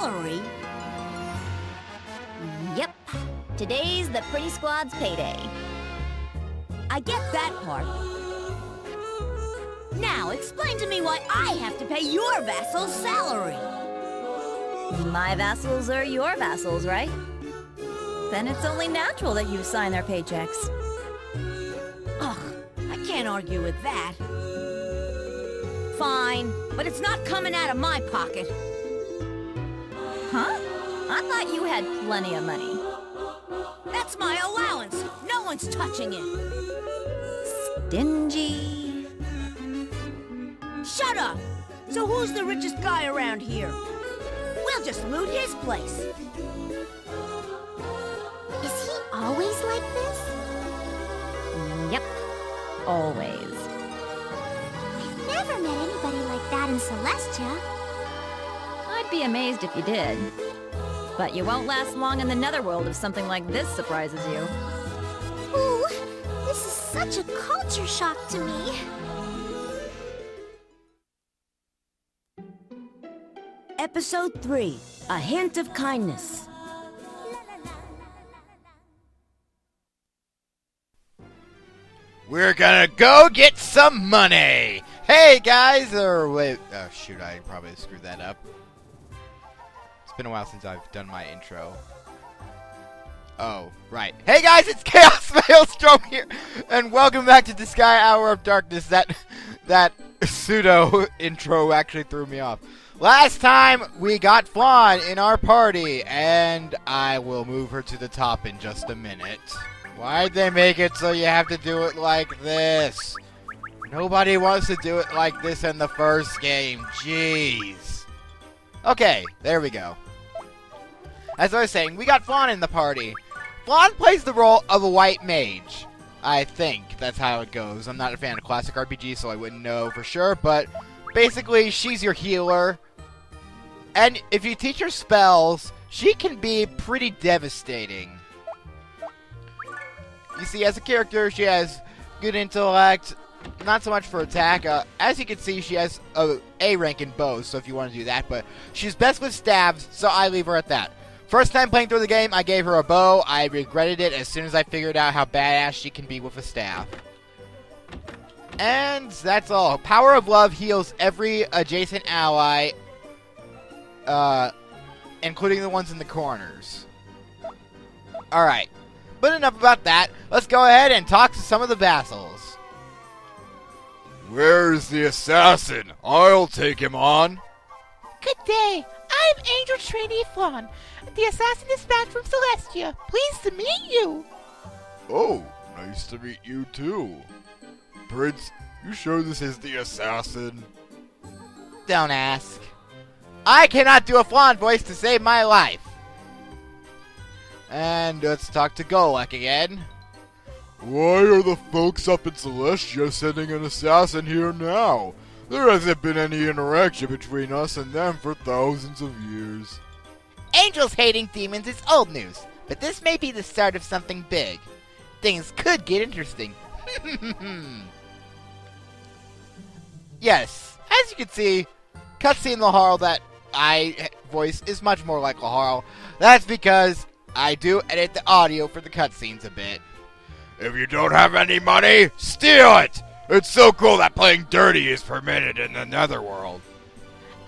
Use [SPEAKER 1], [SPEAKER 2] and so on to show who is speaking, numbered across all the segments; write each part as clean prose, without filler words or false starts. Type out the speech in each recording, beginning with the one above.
[SPEAKER 1] salary?
[SPEAKER 2] Yep. Today's the Pretty Squad's payday.
[SPEAKER 1] I get that part. Now, explain to me why I have to pay your vassal's salary.
[SPEAKER 2] My vassals are your vassals, right? Then it's only natural that you sign their paychecks.
[SPEAKER 1] Ugh, I can't argue with that. Fine, but it's not coming out of my pocket.
[SPEAKER 2] Huh? I thought you had plenty of money.
[SPEAKER 1] That's my allowance. No one's touching it.
[SPEAKER 2] Stingy.
[SPEAKER 1] Shut up! So who's the richest guy around here? We'll just loot his place.
[SPEAKER 3] Is he always like this?
[SPEAKER 2] Yep. Always.
[SPEAKER 3] I've never met anybody like that in Celestia.
[SPEAKER 2] I'd be amazed if you did. But you won't last long in the netherworld if something like this surprises you.
[SPEAKER 3] Ooh, this is such a culture shock to me.
[SPEAKER 1] Episode 3, A Hint of Kindness.
[SPEAKER 4] We're gonna go get some money! Hey guys! Or wait, oh shoot, I probably screwed that up. It's been a while since I've done my intro. Oh, right. Hey guys, it's Chaos Maelstrom here! And welcome back to Disgaea Hour of Darkness. That pseudo intro actually threw me off. Last time, we got Fawn in our party, and I will move her to the top in just a minute. Why'd they make it so you have to do it like this? Nobody wants to do it like this in the first game. Jeez. Okay, there we go. As I was saying, we got Fawn in the party. Fawn plays the role of a white mage. I think that's how it goes. I'm not a fan of classic RPG, so I wouldn't know for sure, but basically, she's your healer. And if you teach her spells, she can be pretty devastating. You see, as a character, she has good intellect, not so much for attack. As you can see, she has a A rank in bows, so if you want to do that, but she's best with stabs, so I leave her at that. First time playing through the game, I gave her a bow. I regretted it as soon as I figured out how badass she can be with a staff. And that's all. Power of Love heals every adjacent ally, including the ones in the corners. Alright. But enough about that. Let's go ahead and talk to some of the vassals. Where's the assassin? I'll take him on.
[SPEAKER 5] Good day. I'm Angel Trainee Fawn. The assassin is back from Celestia. Pleased to meet you.
[SPEAKER 4] Oh, nice to meet you too. Prince, you sure this is the assassin? Don't ask. I cannot do a Fawn voice to save my life. And let's talk to Golek again. Why are the folks up in Celestia sending an assassin here now? There hasn't been any interaction between us and them for thousands of years.
[SPEAKER 5] Angels hating demons is old news, but this may be the start of something big. Things could get interesting.
[SPEAKER 4] Yes, as you can see, cutscene Laharl that I voice is much more like Laharl. That's because I do edit the audio for the cutscenes a bit. If you don't have any money, steal it! It's so cool that playing dirty is permitted in the netherworld.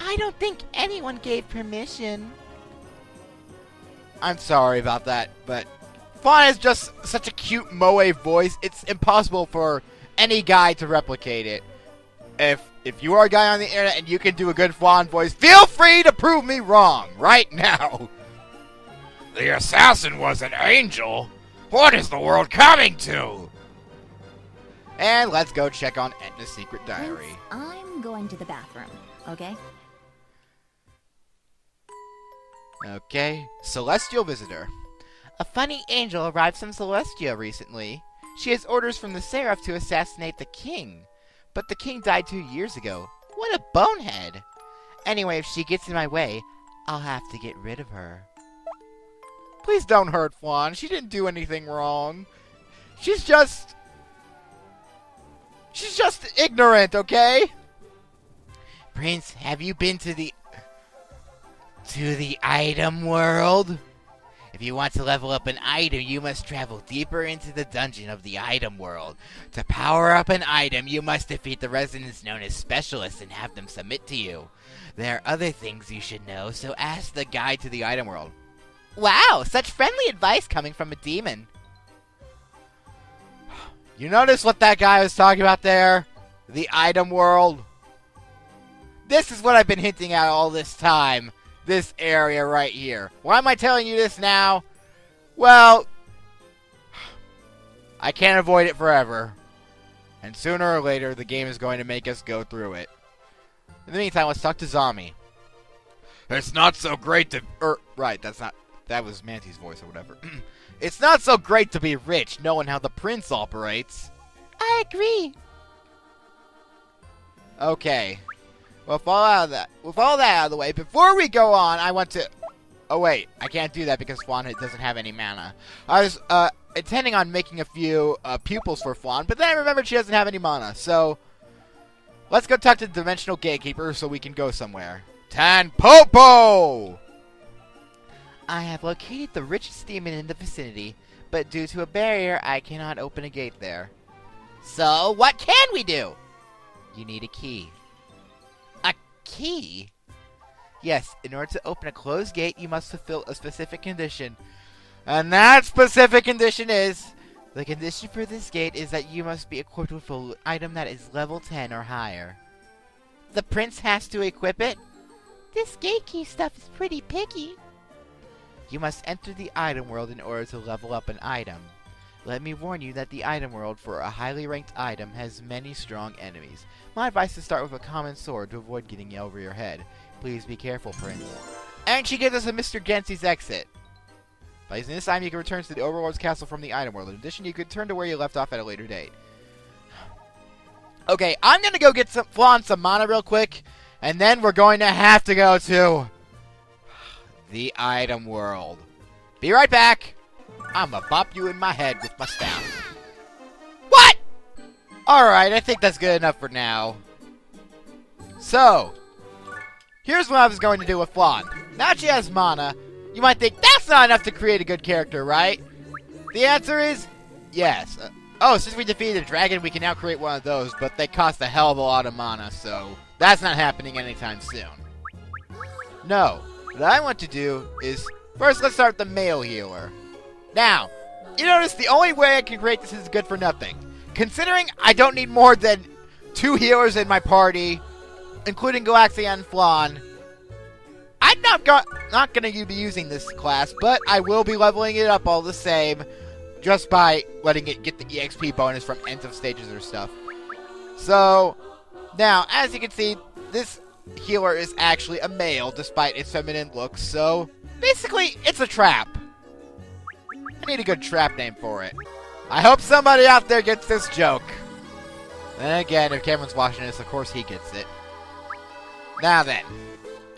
[SPEAKER 5] I don't think anyone gave permission.
[SPEAKER 4] I'm sorry about that, but Fawn is just such a cute moe voice, it's impossible for any guy to replicate it. If you are a guy on the internet and you can do a good Fawn voice, feel free to prove me wrong right now. The assassin was an angel? What is the world coming to? And let's go check on Etna's secret diary.
[SPEAKER 2] Prince, I'm going to the bathroom, okay?
[SPEAKER 4] Okay, Celestial Visitor.
[SPEAKER 5] A funny angel arrived from Celestia recently. She has orders from the Seraph to assassinate the king. But the king died 2 years ago. What a bonehead! Anyway, if she gets in my way, I'll have to get rid of her.
[SPEAKER 4] Please don't hurt Fawn. She didn't do anything wrong. She's just ignorant, okay?
[SPEAKER 5] Prince, have you been to the... To the item world? If you want to level up an item, you must travel deeper into the dungeon of the item world. To power up an item, you must defeat the residents known as specialists and have them submit to you. There are other things you should know, so ask the guide to the item world. Wow, such friendly advice coming from a demon.
[SPEAKER 4] You notice what that guy was talking about there? The item world? This is what I've been hinting at all this time. This area right here. Why am I telling you this now? Well, I can't avoid it forever. And sooner or later, the game is going to make us go through it. In the meantime, let's talk to Zombie. It's not so great to... right, that was Manty's voice or whatever. It's not so great to be rich, knowing how the prince operates.
[SPEAKER 5] I agree.
[SPEAKER 4] Okay. With all that out of the way, before we go on, I want to... Oh, wait. I can't do that because Flan doesn't have any mana. I was intending on making a few pupils for Flan, but then I remembered she doesn't have any mana. So, let's go talk to the Dimensional Gatekeeper so we can go somewhere. Tanpopo!
[SPEAKER 5] I have located the richest demon in the vicinity, but due to a barrier, I cannot open a gate there. So, what can we do? You need a key. Key? Yes, in order to open a closed gate, you must fulfill a specific condition.
[SPEAKER 4] And that specific condition is...
[SPEAKER 5] The condition for this gate is that you must be equipped with an item that is level 10 or higher. The prince has to equip it? This gate key stuff is pretty picky. You must enter the item world in order to level up an item. Let me warn you that the item world for a highly ranked item has many strong enemies. My advice is to start with a common sword to avoid getting over your head. Please be careful, Prince.
[SPEAKER 4] And she gives us a Mr. Gensi's exit. By using this item, you can return to the Overlord's castle from the item world. In addition, you can turn to where you left off at a later date. Okay, I'm going to go get Flan some mana real quick, and then we're going to have to go to the item world. Be right back. I'm gonna bop you in my head with my staff. What? Alright, I think that's good enough for now. So, here's what I was going to do with Flan. Now she has mana. You might think, that's not enough to create a good character, right? The answer is, yes. Oh, since we defeated a dragon, we can now create one of those, but they cost a hell of a lot of mana, so that's not happening anytime soon. No, what I want to do is, first let's start with the male healer. Now, you notice the only way I can create this is good for nothing. Considering I don't need more than 2 healers in my party, including Galaxia and Flan, I'm not going to be using this class, but I will be leveling it up all the same, just by letting it get the EXP bonus from ends of stages or stuff. So, now, as you can see, this healer is actually a male, despite its feminine looks, so basically, it's a trap. I need a good trap name for it. I hope somebody out there gets this joke. And again, if Cameron's watching this, of course he gets it. Now then,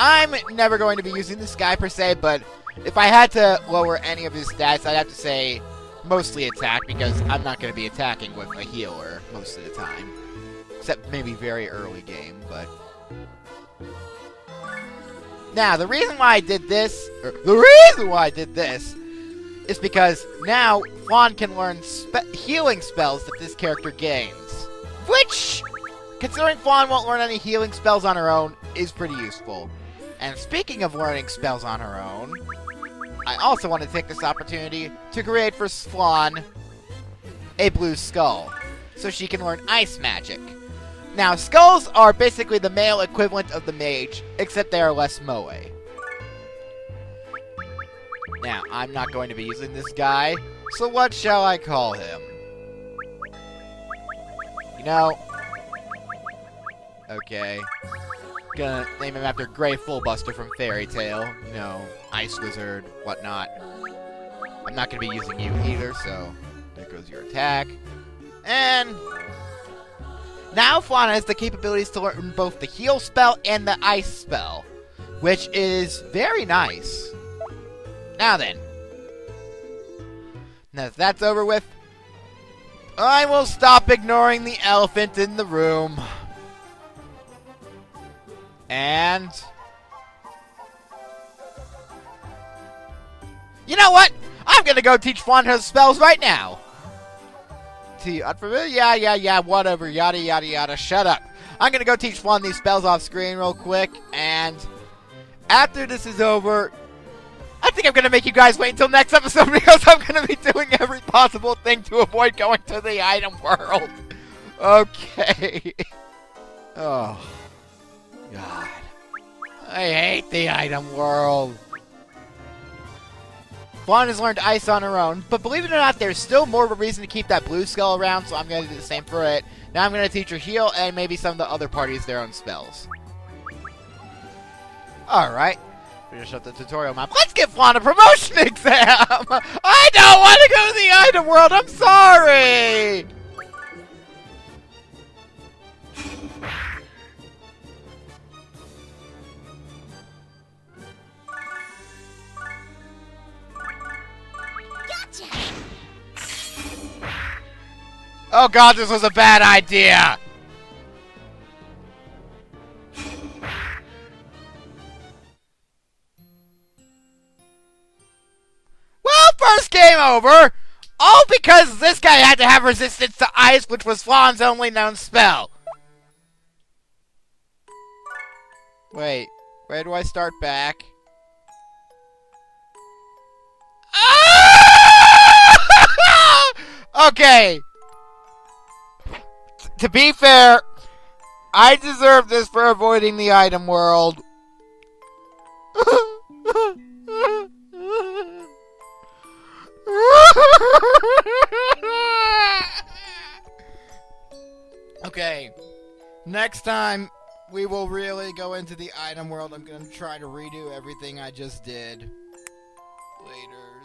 [SPEAKER 4] I'm never going to be using this guy per se, but if I had to lower any of his stats, I'd have to say mostly attack, because I'm not going to be attacking with a healer most of the time. Except maybe very early game, but... Now, the reason why I did this, is because now Flan can learn healing spells that this character gains. Which, considering Flan won't learn any healing spells on her own, is pretty useful. And speaking of learning spells on her own, I also want to take this opportunity to create for Flan a blue skull, so she can learn ice magic. Now, skulls are basically the male equivalent of the mage, except they are less moe. Now, I'm not going to be using this guy, so what shall I call him? You know... Okay. Gonna name him after Grey Fullbuster from Fairy Tail. You know, Ice Wizard, whatnot. I'm not gonna be using you either, so there goes your attack. And... now Flan has the capabilities to learn both the heal spell and the ice spell, which is very nice. Now then, now that that's over with, I will stop ignoring the elephant in the room.
[SPEAKER 5] You know what? I'm gonna go teach Fawn her spells right now. Unfamiliar? Yeah, whatever, yada, yada, yada. Shut up. I'm gonna go teach Fawn these spells off screen real quick, and after this is over, I think I'm gonna make you guys wait until next episode because I'm gonna be doing every possible thing to avoid going to the item world. Okay. Oh, God. I hate the item world. Fawn has learned ice on her own, but believe it or not, there's still more of a reason to keep that blue skull around, so I'm going to do the same for it. Now I'm going to teach her heal and maybe some of the other parties their own spells. Alright. Finish up the tutorial map. Let's give Fawn a promotion exam! I don't want to go to the item world! I'm sorry! Oh God, this was a bad idea! Well, first game over! All because this guy had to have resistance to ice, which was Fawn's only known spell. Wait, where do I start back? Okay. To be fair, I deserve this for avoiding the item world. Okay. Next time, we will really go into the item world. I'm going to try to redo everything I just did. Later.